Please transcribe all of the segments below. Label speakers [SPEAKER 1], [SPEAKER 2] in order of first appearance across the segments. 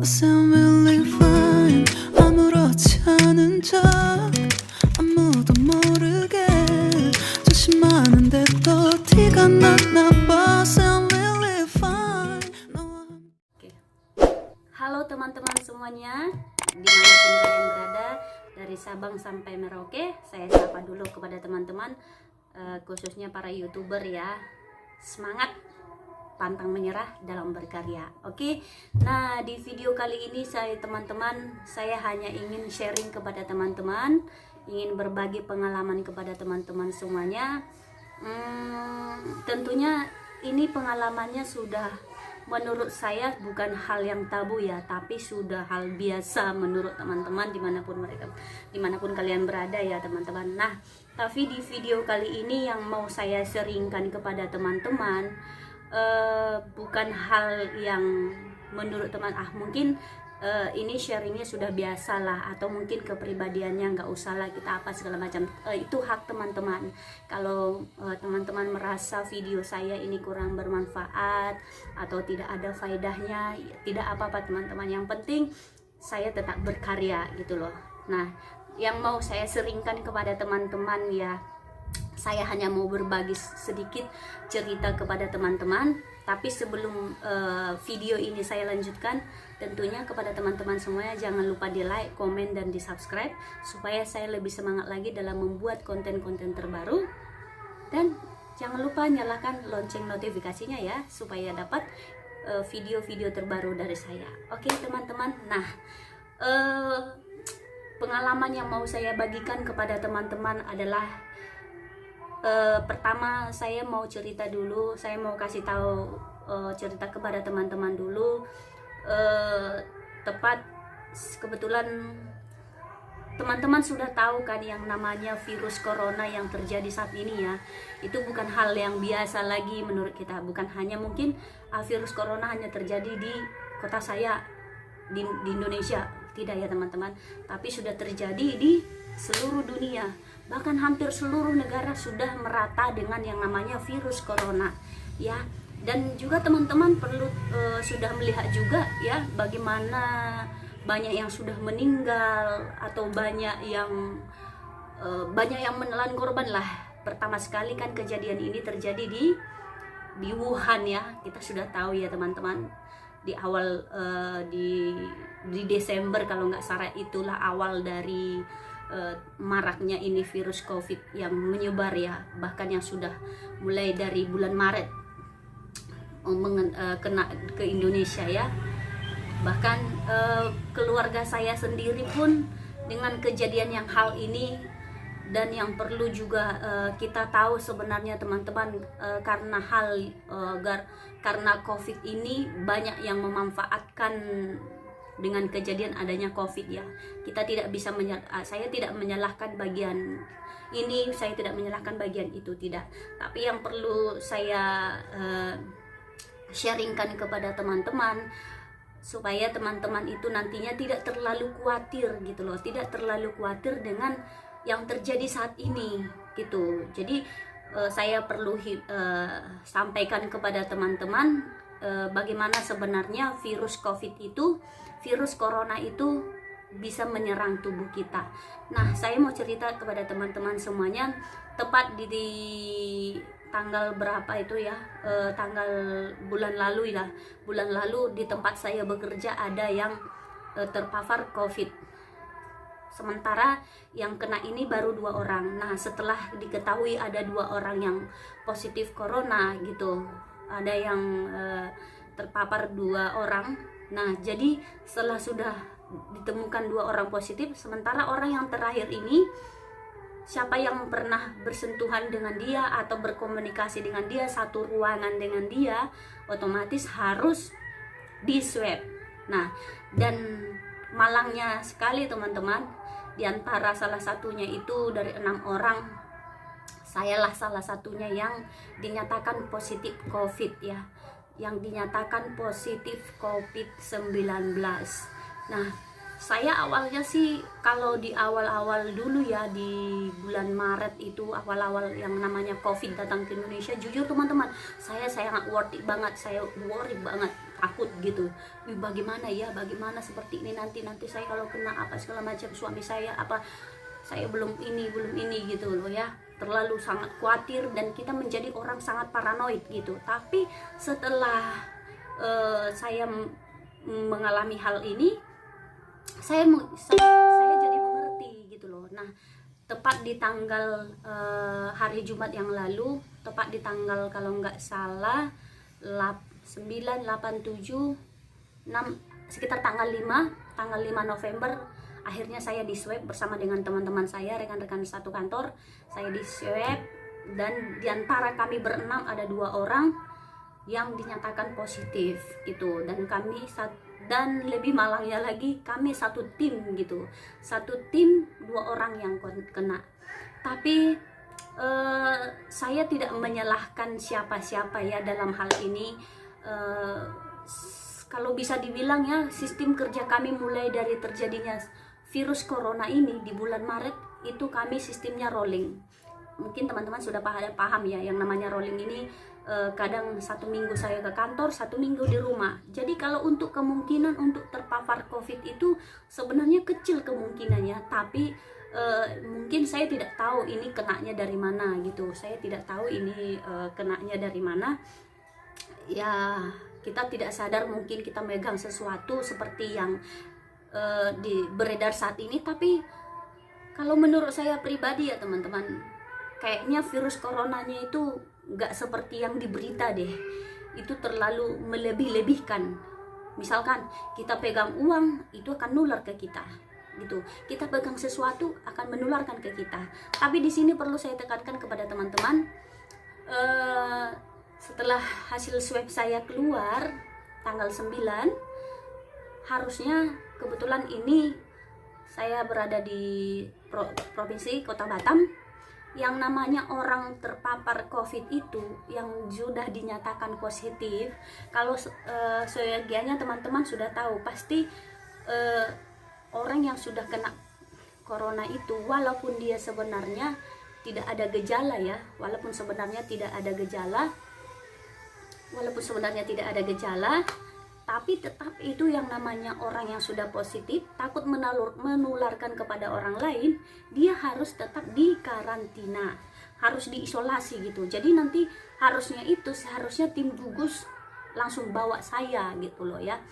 [SPEAKER 1] sound really fine. 아무렇지 않은 척 아무도 모르게 조심하는데 또 티가 났나 봐. Sound really fine.
[SPEAKER 2] Oke. Halo teman-teman semuanya, dimanapun kalian berada, dari Sabang sampai Merauke, saya sapa dulu kepada teman-teman, khususnya para YouTuber ya. Semangat, pantang menyerah dalam berkarya. Oke. Nah, di video kali ini saya hanya ingin sharing kepada teman-teman, ingin berbagi pengalaman kepada teman-teman semuanya. Tentunya ini pengalamannya sudah menurut saya bukan hal yang tabu ya, tapi sudah hal biasa menurut teman-teman dimanapun kalian berada ya teman-teman. Nah, tapi di video kali ini yang mau saya sharingkan kepada teman-teman bukan hal yang menurut mungkin ini sharingnya sudah biasa lah, atau mungkin kepribadiannya nggak usah lah kita apa segala macam, itu hak teman-teman. Kalau teman-teman merasa video saya ini kurang bermanfaat atau tidak ada faedahnya, tidak apa-apa teman-teman, yang penting saya tetap berkarya gitu loh. Nah, yang mau saya seringkan kepada teman-teman ya, saya hanya mau berbagi sedikit cerita kepada teman-teman. Tapi sebelum video ini saya lanjutkan, tentunya kepada teman-teman semuanya jangan lupa di like, komen, dan di subscribe supaya saya lebih semangat lagi dalam membuat konten-konten terbaru. Dan jangan lupa nyalakan lonceng notifikasinya ya, supaya dapat video-video terbaru dari saya. Oke teman-teman, nah pengalaman yang mau saya bagikan kepada teman-teman adalah pertama saya mau cerita dulu, saya mau kasih tahu cerita kepada teman-teman dulu. Tepat kebetulan teman-teman sudah tahu kan yang namanya virus corona yang terjadi saat ini ya. Itu bukan hal yang biasa lagi menurut kita, bukan hanya mungkin virus corona hanya terjadi di kota saya di Indonesia, tidak ya teman-teman, tapi sudah terjadi di seluruh dunia, bahkan hampir seluruh negara sudah merata dengan yang namanya virus corona ya. Dan juga teman-teman perlu sudah melihat juga ya, bagaimana banyak yang sudah meninggal atau banyak yang menelan korban lah. Pertama sekali kan kejadian ini terjadi di Wuhan ya, kita sudah tahu ya teman-teman, di awal di Desember kalau nggak salah, itulah awal dari maraknya ini virus COVID yang menyebar ya, bahkan yang sudah mulai dari bulan Maret kena ke Indonesia ya. Bahkan keluarga saya sendiri pun dengan kejadian yang hal ini. Dan yang perlu juga kita tahu sebenarnya teman-teman, karena COVID ini banyak yang memanfaatkan dengan kejadian adanya COVID ya. Kita tidak bisa saya tidak menyalahkan bagian ini, saya tidak menyalahkan bagian itu, tidak. Tapi yang perlu saya sharingkan kepada teman-teman, supaya teman-teman itu nantinya tidak terlalu khawatir gitu loh, tidak terlalu khawatir dengan yang terjadi saat ini gitu. Jadi saya perlu sampaikan kepada teman-teman bagaimana sebenarnya virus corona itu bisa menyerang tubuh kita. Nah, saya mau cerita kepada teman-teman semuanya, tepat di tanggal berapa itu ya, bulan lalu di tempat saya bekerja ada yang terpapar COVID. Sementara yang kena ini baru 2 orang. Nah, setelah diketahui ada 2 orang yang positif corona gitu, ada yang terpapar 2 orang. Nah, jadi setelah sudah ditemukan 2 orang positif, sementara orang yang terakhir ini, siapa yang pernah bersentuhan dengan dia atau berkomunikasi dengan dia, satu ruangan dengan dia, otomatis harus di swab. Nah, dan malangnya sekali teman-teman, di antara salah satunya itu dari 6 orang, sayalah salah satunya yang dinyatakan positif COVID ya, yang dinyatakan positif COVID-19. Nah, Saya awalnya sih, kalau di awal-awal dulu ya, di bulan Maret itu, awal-awal yang namanya COVID datang ke Indonesia, jujur teman-teman, saya sangat worry banget, saya worry banget, takut gitu. Bagaimana ya, bagaimana seperti ini nanti saya kalau kena apa segala macam, suami saya apa, saya belum ini gitu loh ya. Terlalu sangat khawatir, dan kita menjadi orang sangat paranoid gitu. Tapi setelah saya mengalami hal ini, saya jadi mengerti gitu loh. Nah, tepat di tanggal hari Jumat yang lalu, tepat di tanggal kalau nggak salah 9, 8, 7, 6, sekitar tanggal 5 November, akhirnya saya di swab bersama dengan teman-teman saya, rekan-rekan satu kantor. Saya di swab, dan diantara kami berenam ada 2 orang yang dinyatakan positif gitu, dan lebih malangnya lagi, kami satu tim gitu, 2 orang yang kena. Tapi saya tidak menyalahkan siapa-siapa ya dalam hal ini. Kalau bisa dibilang ya, sistem kerja kami mulai dari terjadinya virus corona ini di bulan Maret itu kami sistemnya rolling. Mungkin teman-teman sudah paham ya yang namanya rolling ini. Kadang 1 minggu saya ke kantor, 1 minggu di rumah. Jadi kalau untuk kemungkinan untuk terpapar COVID itu sebenarnya kecil kemungkinannya, tapi mungkin saya tidak tahu ini kenanya dari mana gitu. Saya tidak tahu ini kenanya dari mana. Ya, kita tidak sadar, mungkin kita megang sesuatu seperti yang beredar saat ini. Tapi kalau menurut saya pribadi ya teman-teman, kayaknya virus coronanya itu nggak seperti yang diberita deh. Itu terlalu melebih-lebihkan. Misalkan kita pegang uang, itu akan nular ke kita gitu. Kita pegang sesuatu akan menularkan ke kita. Tapi di sini perlu saya tekankan kepada teman-teman, setelah hasil swab saya keluar tanggal 9, harusnya kebetulan ini saya berada di provinsi Kota Batam. Yang namanya orang terpapar COVID itu yang sudah dinyatakan positif, kalau seyogianya teman-teman sudah tahu, pasti orang yang sudah kena corona itu, walaupun dia sebenarnya tidak ada gejala ya, walaupun sebenarnya tidak ada gejala, tapi tetap itu yang namanya orang yang sudah positif, takut menularkan kepada orang lain, dia harus tetap dikarantina, harus diisolasi gitu. Jadi nanti seharusnya tim gugus langsung bawa saya gitu loh ya,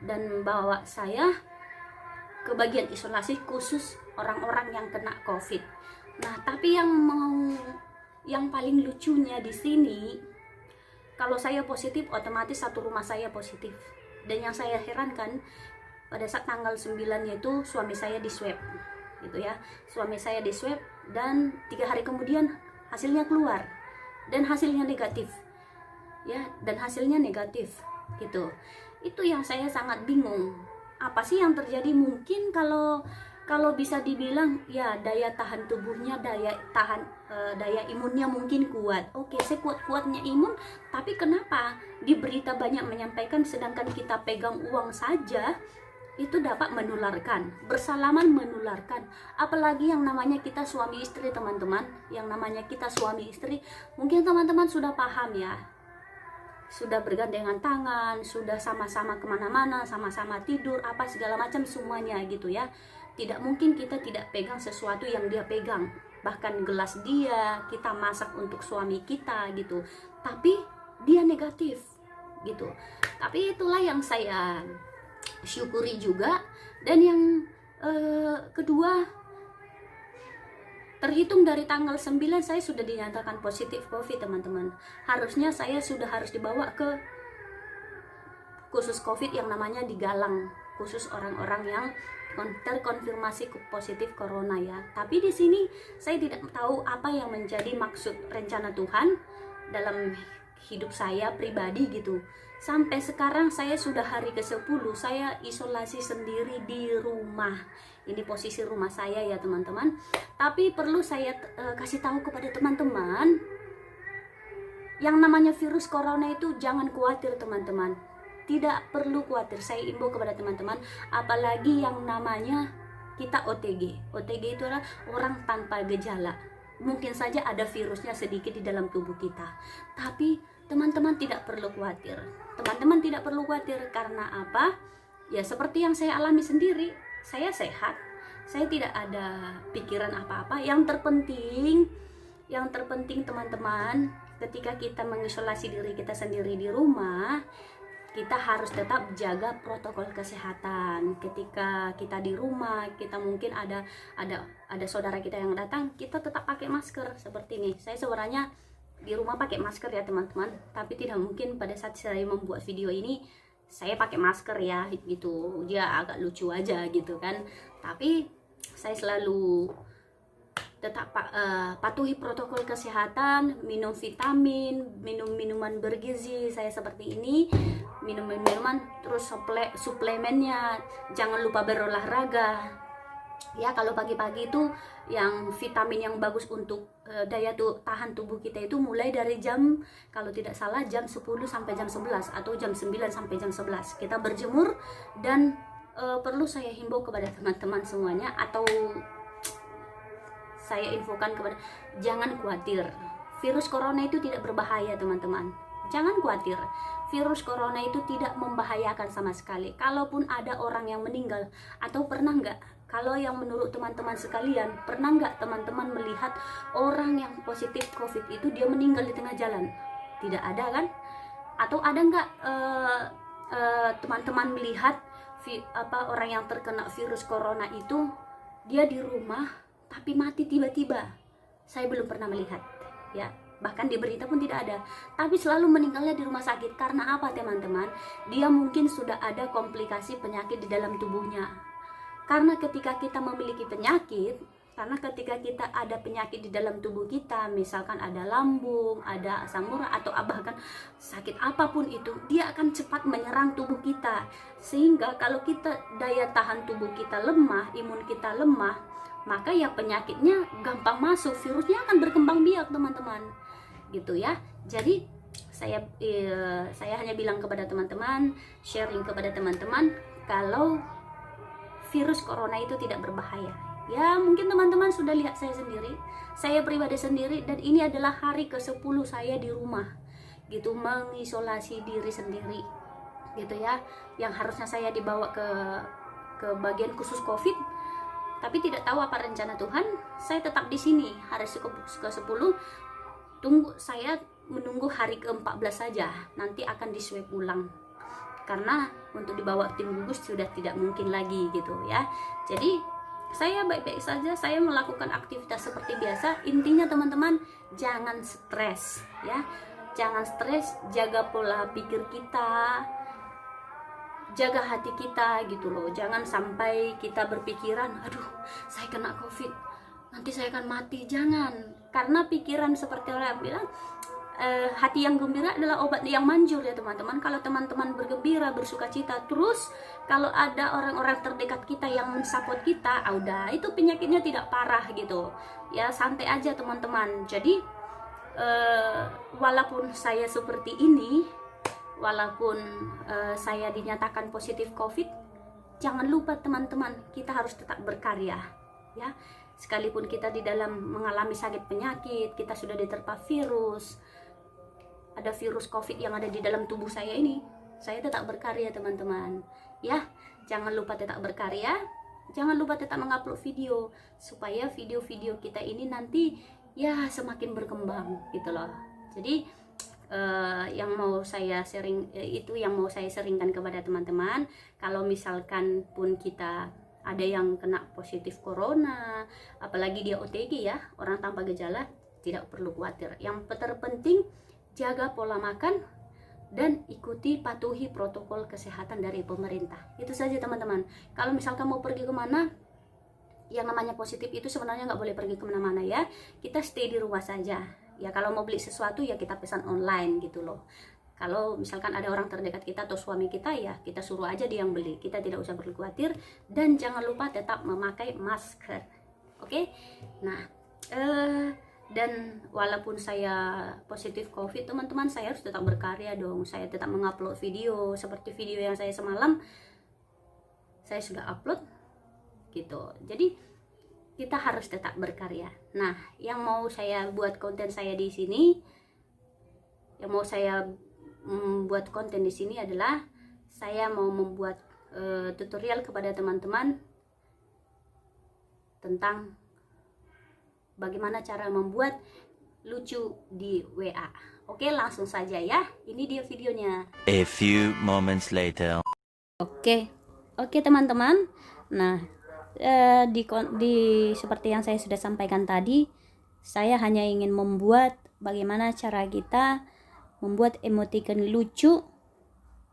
[SPEAKER 2] dan bawa saya ke bagian isolasi khusus orang-orang yang kena COVID. Nah, tapi yang paling lucunya di sini, kalau saya positif, otomatis satu rumah saya positif. Dan yang saya herankan, pada saat tanggal 9-nya itu suami saya di swab gitu ya. Suami saya di swab, dan 3 hari kemudian hasilnya keluar, dan hasilnya negatif ya, gitu. Itu yang saya sangat bingung. Apa sih yang terjadi? Mungkin kalau bisa dibilang ya, daya tahan tubuhnya, daya imunnya mungkin kuat. Oke, saya kuat-kuatnya imun, tapi kenapa di berita banyak menyampaikan sedangkan kita pegang uang saja itu dapat menularkan, bersalaman menularkan. Apalagi yang namanya kita suami istri teman-teman, mungkin teman-teman sudah paham ya, sudah bergandengan tangan, sudah sama-sama kemana-mana, sama-sama tidur, apa segala macam semuanya gitu ya. Tidak mungkin kita tidak pegang sesuatu yang dia pegang, bahkan gelas dia, kita masak untuk suami kita gitu, tapi dia negatif gitu. Tapi itulah yang saya syukuri juga. Dan yang kedua, terhitung dari tanggal 9 saya sudah dinyatakan positif COVID teman-teman. Harusnya saya sudah harus dibawa ke khusus COVID yang namanya di Galang, khusus orang-orang yang terkonfirmasi positif corona ya. Tapi di sini saya tidak tahu apa yang menjadi maksud rencana Tuhan dalam hidup saya pribadi gitu. Sampai sekarang saya sudah hari ke-10, saya isolasi sendiri di rumah. Ini posisi rumah saya ya teman-teman. Tapi perlu saya kasih tahu kepada teman-teman, yang namanya virus corona itu jangan khawatir teman-teman. tidak perlu khawatir. Saya imbau kepada teman-teman, apalagi yang namanya kita OTG. OTG itu adalah orang tanpa gejala. Mungkin saja ada virusnya sedikit di dalam tubuh kita, tapi teman-teman tidak perlu khawatir. Teman-teman tidak perlu khawatir karena apa? Ya seperti yang saya alami sendiri, saya sehat, saya tidak ada pikiran apa-apa. Yang terpenting teman-teman, ketika kita mengisolasi diri kita sendiri di rumah, kita harus tetap jaga protokol kesehatan. Ketika kita di rumah, kita mungkin ada saudara kita yang datang, kita tetap pakai masker seperti ini. Saya sebenarnya di rumah pakai masker ya teman-teman, tapi tidak mungkin pada saat saya membuat video ini saya pakai masker ya gitu. Dia agak lucu aja gitu kan. Tapi saya selalu tetap patuhi protokol kesehatan, minum vitamin, minum minuman bergizi saya seperti ini, minum minuman, terus suplemennya, jangan lupa berolahraga ya. Kalau pagi-pagi itu yang vitamin yang bagus untuk daya tahan tubuh kita itu mulai dari jam, kalau tidak salah jam 10 sampai jam 11 atau jam 9 sampai jam 11 kita berjemur. Dan perlu saya himbau kepada teman-teman semuanya, atau saya infokan kepada, jangan khawatir, virus corona itu tidak berbahaya teman-teman. Jangan khawatir, virus corona itu tidak membahayakan sama sekali. Kalaupun ada orang yang meninggal, atau pernah nggak, kalau yang menurut teman-teman sekalian, pernah nggak teman-teman melihat orang yang positif COVID itu dia meninggal di tengah jalan? Tidak ada kan? Atau ada nggak teman-teman melihat orang yang terkena virus corona itu dia di rumah tapi mati tiba-tiba? Saya belum pernah melihat ya, bahkan di berita pun tidak ada. Tapi selalu meninggalnya di rumah sakit. Karena apa teman-teman? Dia mungkin sudah ada komplikasi penyakit di dalam tubuhnya. Karena ketika kita memiliki penyakit, karena ketika kita ada penyakit di dalam tubuh kita, misalkan ada lambung, ada asam urat, atau bahkan sakit apapun itu, dia akan cepat menyerang tubuh kita. Sehingga kalau kita daya tahan tubuh kita lemah, imun kita lemah, maka ya penyakitnya gampang masuk, virusnya akan berkembang biak teman-teman gitu ya. Jadi saya hanya bilang kepada teman-teman, sharing kepada teman-teman, kalau virus corona itu tidak berbahaya. Ya mungkin teman-teman sudah lihat saya sendiri, saya pribadi sendiri, dan ini adalah hari ke-10 saya di rumah gitu, mengisolasi diri sendiri gitu ya. Yang harusnya saya dibawa ke bagian khusus COVID, tapi tidak tahu apa rencana Tuhan, saya tetap di sini hari ke-10. Saya menunggu hari ke-14 saja, nanti akan diswab ulang. Karena untuk dibawa tim gugus sudah tidak mungkin lagi gitu ya. Jadi saya baik-baik saja, saya melakukan aktivitas seperti biasa. Intinya teman-teman, jangan stres ya. Jangan stres, jaga pola pikir kita, jaga hati kita gitu loh. Jangan sampai kita berpikiran, aduh saya kena COVID, nanti saya akan mati. Jangan, karena pikiran seperti orang bilang, hati yang gembira adalah obat yang manjur ya teman-teman. Kalau teman-teman bergembira, bersuka cita, terus kalau ada orang-orang terdekat kita yang mensupport kita, udah itu penyakitnya tidak parah gitu ya. Santai aja teman-teman. Jadi walaupun saya seperti ini, walaupun saya dinyatakan positif COVID, jangan lupa teman-teman, kita harus tetap berkarya ya. Sekalipun kita di dalam mengalami sakit penyakit, kita sudah diterpa virus, ada virus COVID yang ada di dalam tubuh saya ini, saya tetap berkarya teman-teman ya. Jangan lupa tetap berkarya, jangan lupa tetap mengupload video, supaya video-video kita ini nanti ya semakin berkembang gitu loh. Jadi yang mau saya sharing itu yang mau saya sharingkan kepada teman-teman. Kalau misalkan pun kita ada yang kena positif corona, apalagi dia OTG ya, orang tanpa gejala, tidak perlu khawatir. Yang terpenting jaga pola makan dan patuhi protokol kesehatan dari pemerintah. Itu saja teman-teman. Kalau misalkan mau pergi kemana, yang namanya positif itu sebenarnya nggak boleh pergi kemana-mana ya. Kita stay di rumah saja. Ya kalau mau beli sesuatu ya kita pesan online gitu loh. Kalau misalkan ada orang terdekat kita atau suami kita, ya kita suruh aja dia yang beli. Kita tidak usah perlu khawatir. Dan jangan lupa tetap memakai masker. Oke? Nah, Dan walaupun saya positif COVID, teman-teman, saya harus tetap berkarya dong. Saya tetap mengupload video, seperti video yang saya semalam saya sudah upload gitu. Jadi kita harus tetap berkarya. Nah, yang mau saya buat konten saya di sini, yang mau saya buat konten di sini adalah saya mau membuat tutorial kepada teman-teman tentang bagaimana cara membuat lucu di WA. Oke, langsung saja ya. Ini dia videonya.
[SPEAKER 3] A few moments later.
[SPEAKER 2] Oke teman-teman. Nah, di seperti yang saya sudah sampaikan tadi, saya hanya ingin membuat bagaimana cara kita membuat emoticon lucu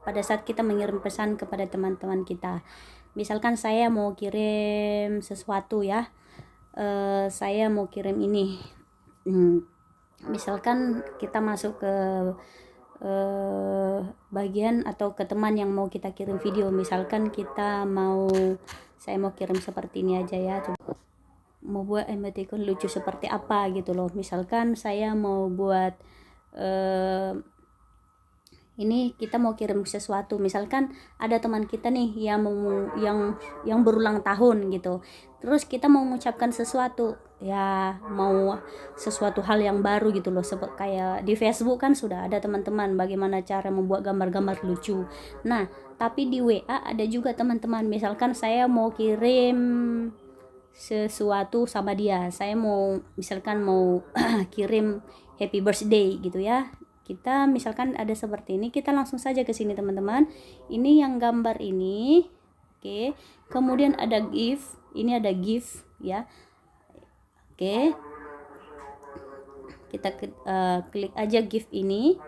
[SPEAKER 2] pada saat kita mengirim pesan kepada teman-teman kita. Misalkan saya mau kirim sesuatu ya, saya mau kirim ini, misalkan kita masuk ke bagian atau ke teman yang mau kita kirim video. Misalkan saya mau kirim seperti ini aja ya, coba mau buat emoticon lucu seperti apa gitu loh. Misalkan saya mau buat ini, kita mau kirim sesuatu, misalkan ada teman kita nih yang berulang tahun gitu, terus kita mau mengucapkan sesuatu ya, mau sesuatu hal yang baru gitu loh, seperti kayak di Facebook kan sudah ada teman-teman bagaimana cara membuat gambar-gambar lucu. Nah, tapi di WA ada juga teman-teman, misalkan saya mau kirim sesuatu sama dia, saya misalkan mau kirim happy birthday gitu ya. Kita misalkan ada seperti ini, kita langsung saja ke sini teman-teman. Ini yang gambar ini, oke. Kemudian ada GIF, ini ada GIF ya, oke. Kita klik aja GIF ini.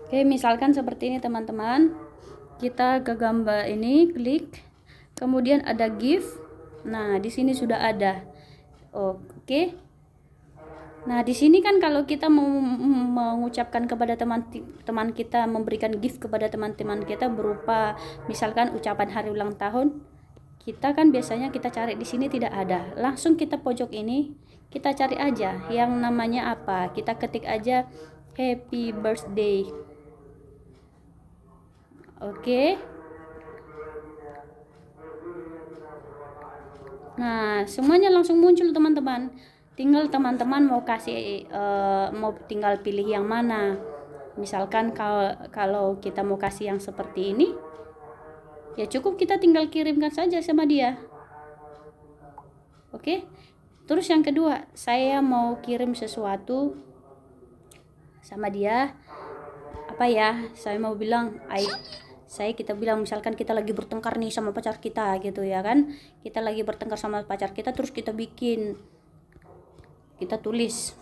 [SPEAKER 2] Oke, misalkan seperti ini teman-teman. Kita ke gambar ini, klik, kemudian ada GIF. Nah, di sini sudah ada. Oke. Nah, di sini kan kalau kita mau mengucapkan kepada teman-teman kita, memberikan gift kepada teman-teman kita berupa misalkan ucapan hari ulang tahun, kita kan biasanya kita cari di sini tidak ada. Langsung kita pojok ini, kita cari aja yang namanya apa. Kita ketik aja happy birthday. Oke. Nah, semuanya langsung muncul teman-teman. Tinggal teman-teman mau kasih mau tinggal pilih yang mana. Misalkan kalau kita mau kasih yang seperti ini, ya cukup kita tinggal kirimkan saja sama dia. Oke. Terus yang kedua, saya mau kirim sesuatu sama dia. Apa ya? Saya mau bilang kita bilang misalkan kita lagi bertengkar nih sama pacar kita gitu ya kan, kita lagi bertengkar sama pacar kita, terus kita tulis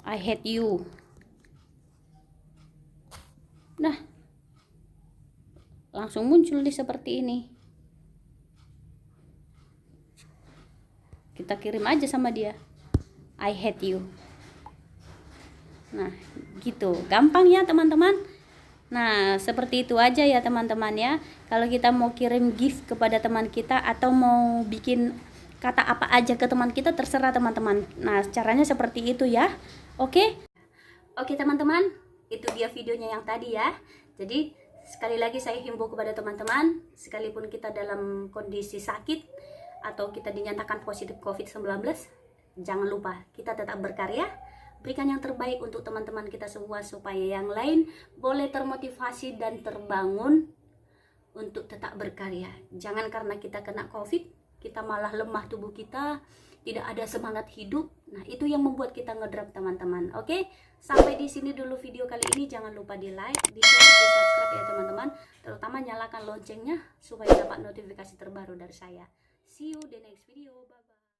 [SPEAKER 2] I hate you. Nah, langsung muncul di seperti ini, kita kirim aja sama dia I hate you. Nah, gitu. Gampang ya, teman-teman. Nah, seperti itu aja ya, teman-teman ya. Kalau kita mau kirim gift kepada teman kita atau mau bikin kata apa aja ke teman kita, terserah teman-teman. Nah, caranya seperti itu ya. Oke? Oke, teman-teman. Itu dia videonya yang tadi ya. Jadi, sekali lagi saya himbau kepada teman-teman, sekalipun kita dalam kondisi sakit atau kita dinyatakan positif COVID-19, jangan lupa kita tetap berkarya. Berikan yang terbaik untuk teman-teman kita semua supaya yang lain boleh termotivasi dan terbangun untuk tetap berkarya. Jangan karena kita kena COVID, kita malah lemah tubuh kita, tidak ada semangat hidup. Nah, itu yang membuat kita ngedrop teman-teman. Oke, sampai di sini dulu video kali ini. Jangan lupa di like, di share, di subscribe ya teman-teman. Terutama nyalakan loncengnya supaya dapat notifikasi terbaru dari saya. See you di next video. Bye-bye.